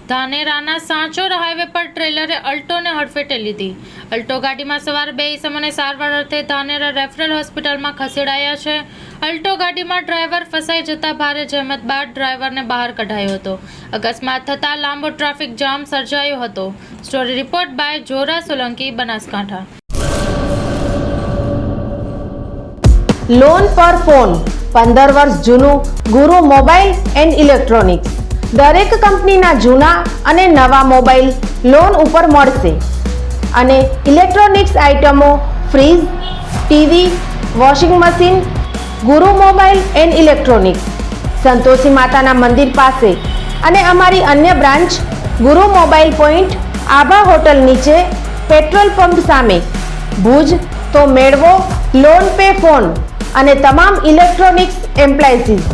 ધાનેરાના Sanchore highway પર ટ્રેલરે અલ્ટોને હડફેટે લીધી. Alto ગાડીમાં સવાર 2 ઈસમોને સારવાર અર્થે ધાનેરા રેફરલ હોસ્પિટલમાં ખસેડાયા છે. અલ્ટો ગાડીમાં ડ્રાઈવર ફસાઈ જતા ભારે જહેમત બાદ ડ્રાઈવરને બહાર કઢાયો હતો. અકસ્માત થતાં લાંબો ટ્રાફિક જામ સર્જાયો હતો. Story report by Jora Solanki, Banaskantha. Loan પર ફોન 15 વર્ષ જૂનું ગુરુ મોબાઈલ એન્ડ ઇલેક્ટ્રોનિક્સ. દરેક કંપનીના જૂના અને નવા મોબાઈલ લોન ઉપર મળશે અને ઇલેક્ટ્રોનિક્સ આઇટમો ફ્રીજ, ટીવી, વોશિંગ મશીન. ગુરુ મોબાઈલ એન્ડ ઇલેક્ટ્રોનિક્સ, સંતોષી માતાના મંદિર પાસે અને અમારી અન્ય બ્રાન્ચ ગુરુ મોબાઈલ પોઈન્ટ, આભા હોટલ નીચે, પેટ્રોલ પંપ સામે, ભુજ. તો મેળવો લોન પે ફોન અને તમામ ઇલેક્ટ્રોનિક્સ એપ્લાયન્સીસ.